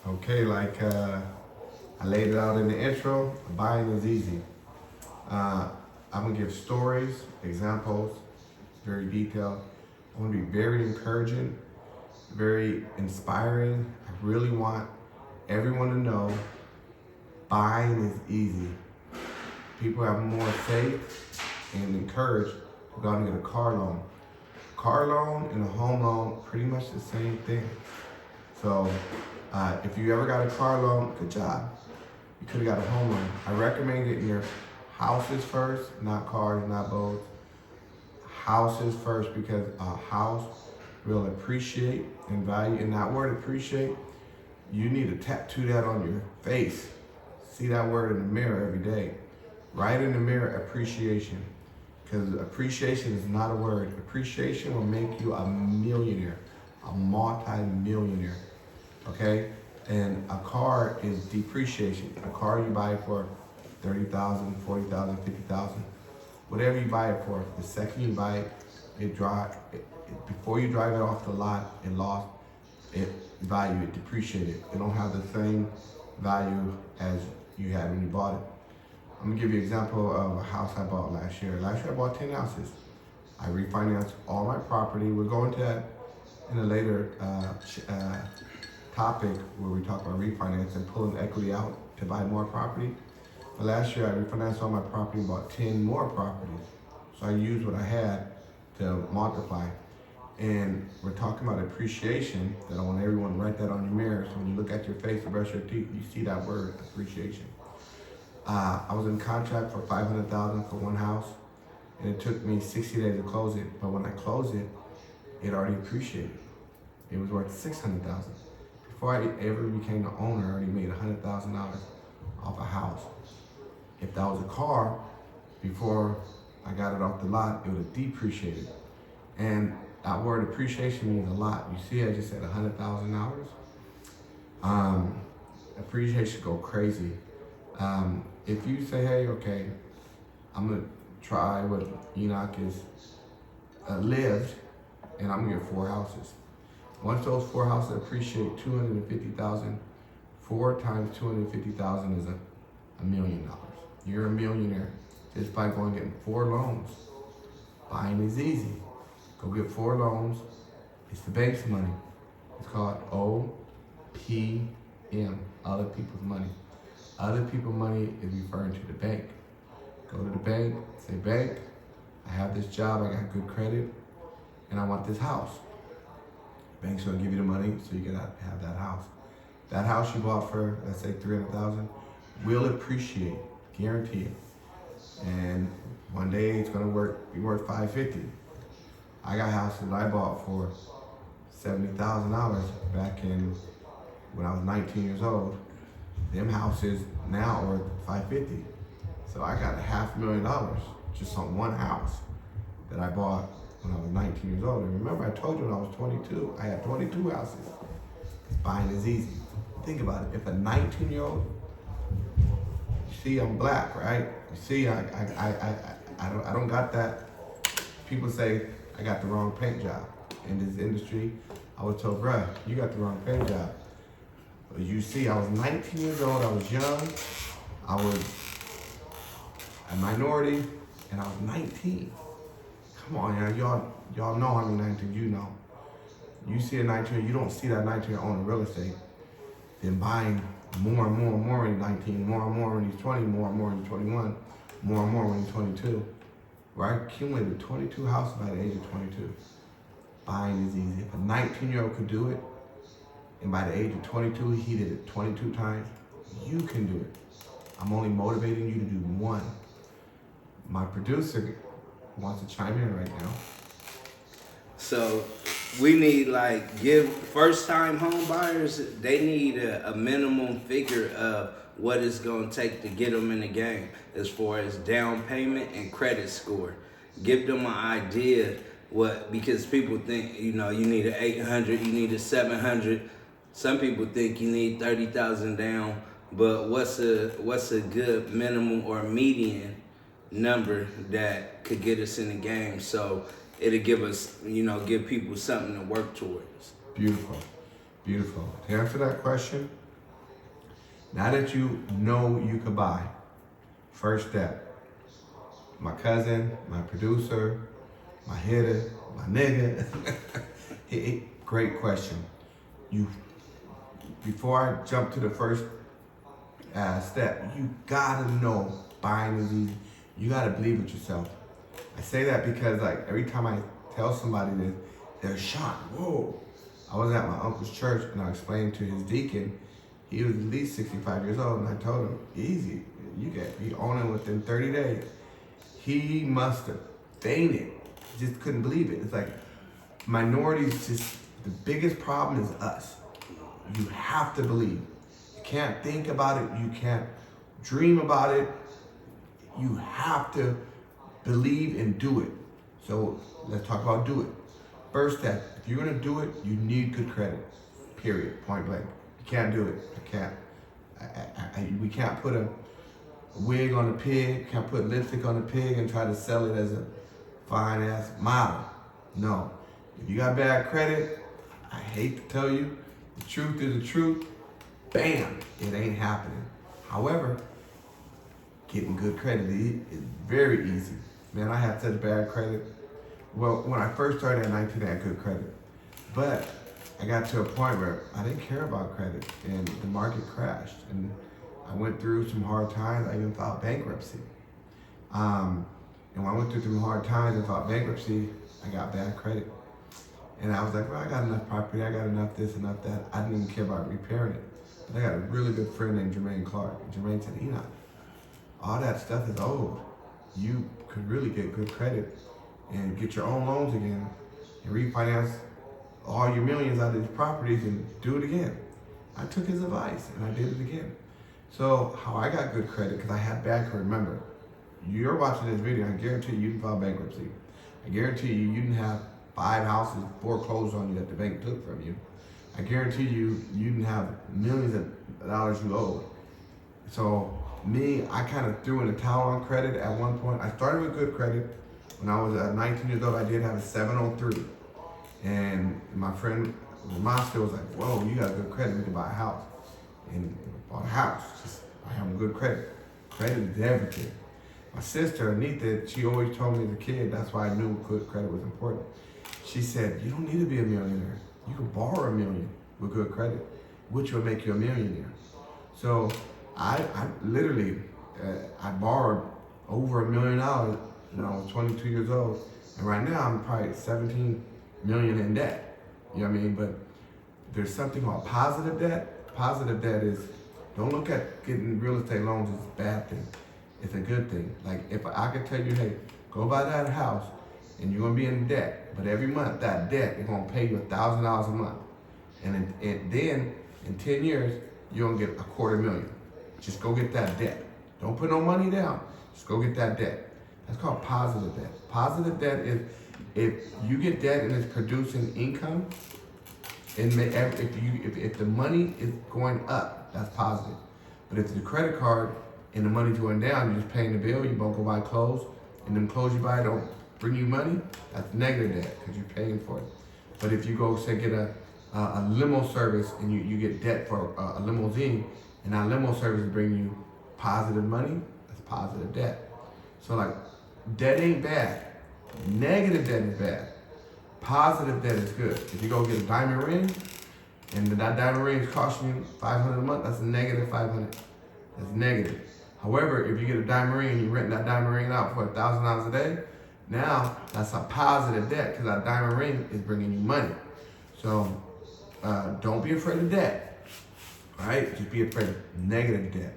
Okay, like I laid it out in the intro, buying is easy. I'm gonna give stories, examples, very detailed. I want to be very encouraging, very inspiring. I really want everyone to know buying is easy. People have more faith and encouraged to go out and get a car loan. Car loan and a home loan, pretty much the same thing. So if you ever got a car loan, good job. You could have got a home loan. I recommend getting your houses first, not cars, not boats. Houses first, because a house will appreciate in value. And that word appreciate, you need to tattoo that on your face. See that word in the mirror every day. Write in the mirror appreciation, because appreciation is not a word. Appreciation will make you a millionaire, a multi-millionaire, okay? And a car is depreciation. A car you buy for 30,000, 40,000, 50,000, whatever you buy it for. The second you buy it, before you drive it off the lot, it lost it value, it depreciated. It don't have the same value as you had when you bought it. I'm gonna give you an example of a house I bought last year. Last year I bought 10 houses. I refinanced all my property. We'll go into that in a later topic where we talk about refinance and pulling equity out to buy more property. But last year I refinanced all my property and bought 10 more properties. So I used what I had to multiply. And we're talking about appreciation, that I want everyone to write that on your mirror. So when you look at your face and brush your teeth, you see that word, appreciation. I was in contract for $500,000 for one house, and it took me 60 days to close it. But when I closed it, it already appreciated. It was worth $600,000. Before I ever became the owner, I already made $100,000 off a house. If that was a car, before I got it off the lot, it would have depreciated. And that word appreciation means a lot. You see, I just said $100,000. Appreciation go crazy. If you say, hey, okay, I'm gonna try what Enoch is lived, and I'm gonna get 4 houses. Once those 4 houses appreciate $250,000, 4 times $250,000 is $1 million. You're a millionaire just by going and getting 4 loans. Buying is easy. Go get 4 loans. It's the bank's money. It's called OPM, other people's money. Other people's money is referring to the bank. Go to the bank, say, bank, I have this job, I got good credit, and I want this house. Bank's gonna give you the money so you can have that house. That house you bought for, let's say $300,000, will appreciate, guarantee it. And one day it's gonna be worth $550,000. I got houses I bought for $70,000 back in when I was 19 years old. Them houses now are $550,000. So I got $500,000 just on one house that I bought when I was 19 years old. And remember, I told you when I was 22, I had 22 houses. Buying is easy. Think about it. If a 19-year-old, you see I'm black, right? You see I don't got that. People say I got the wrong paint job. In this industry, I was told, bruh, you got the wrong paint job. But you see, I was 19 years old, I was young, I was a minority, and I was 19. Come on, y'all know how many 19 you know. You see a 19, you don't see that 19 owning real estate. Then buying more and more and more when he's 19, more and more when he's 20, more and more when he's 21, more and more when he's 22. Where I accumulated 22 houses by the age of 22. Buying is easy. If a 19-year-old could do it, and by the age of 22, he did it 22 times, you can do it. I'm only motivating you to do one. My producer wants to chime in right now. So we need, give first-time home buyers, they need a minimum figure of what it's going to take to get them in the game as far as down payment and credit score. Give them an idea because people think, you need an 800, you need a 700. Some people think you need 30,000 down, but what's a good minimum or median number that could get us in the game? So it'll give us, give people something to work towards. Beautiful, beautiful. To answer that question, Now that you know you could buy, first step, my cousin, my producer, my hitter, my nigga. Great question. You, before I jump to the first step, you gotta know buying is easy. You gotta believe it yourself. I say that because like every time I tell somebody this, they're shocked. Whoa. I was at my uncle's church and I explained to his deacon, he was at least 65 years old, and I told him, easy, you own it within 30 days. He must have fainted. Just couldn't believe it. It's like minorities, just the biggest problem is us. You have to believe. You can't think about it. You can't dream about it. You have to believe and do it. So let's talk about do it. First step, if you're gonna do it, you need good credit, period, point blank. You can't do it, I can't. We can't put a wig on a pig, can't put lipstick on a pig and try to sell it as a fine ass model. No, if you got bad credit, I hate to tell you, the truth is the truth, bam, it ain't happening. However, getting good credit is very easy. Man, I had such bad credit. Well, when I first started at 19, I had good credit. But I got to a point where I didn't care about credit and the market crashed. And I went through some hard times. I even filed bankruptcy. And when I went through some hard times and filed bankruptcy, I got bad credit. And I was like, well, I got enough property. I got enough this, enough that. I didn't even care about repairing it. But I got a really good friend named Jermaine Clark. And Jermaine said, Enoch, all that stuff is old. You could really get good credit and get your own loans again and refinance all your millions out of these properties and do it again. I took his advice and I did it again. So how I got good credit, because I had bad credit. Remember, you're watching this video, I guarantee you didn't file bankruptcy. I guarantee you didn't have 5 houses foreclosed on you that the bank took from you. I guarantee you didn't have millions of dollars you owed. So me, I kind of threw in the towel on credit at one point. I started with good credit. When I was 19 years old, I did have a 703. And my friend Ramaska was like, whoa, you got good credit, we can buy a house. And I bought a house, just by having good credit. Credit is everything. My sister, Anita, she always told me as a kid, that's why I knew good credit was important. She said, you don't need to be a millionaire. You can borrow $1 million with good credit, which will make you a millionaire. So I literally, I borrowed over $1 million when I was 22 years old. And right now I'm probably 17 million in debt. You know what I mean? But there's something called positive debt. Positive debt is, don't look at getting real estate loans as a bad thing. It's a good thing. Like if I could tell you, hey, go buy that house and you're gonna be in debt, but every month that debt is gonna pay you $1,000 a month. And then in 10 years, you're gonna get $250,000. Just go get that debt. Don't put no money down, just go get that debt. That's called positive debt. Positive debt is if you get debt and it's producing income, and if the money is going up, that's positive. But if the credit card and the money's going down, you're just paying the bill, you won't go buy clothes, and them clothes you buy don't bring you money, that's negative debt because you're paying for it. But if you go, say, get a limo service and you get debt for a limousine, and that limo service is bringing you positive money, that's positive debt. So like, debt ain't bad. Negative debt is bad. Positive debt is good. If you go get a diamond ring, and that diamond ring is costing you $500 a month, that's a negative $500. That's negative. However, if you get a diamond ring and you rent that diamond ring out for $1,000 a day, now that's a positive debt because that diamond ring is bringing you money. So don't be afraid of debt. All right? Just be afraid of negative debt.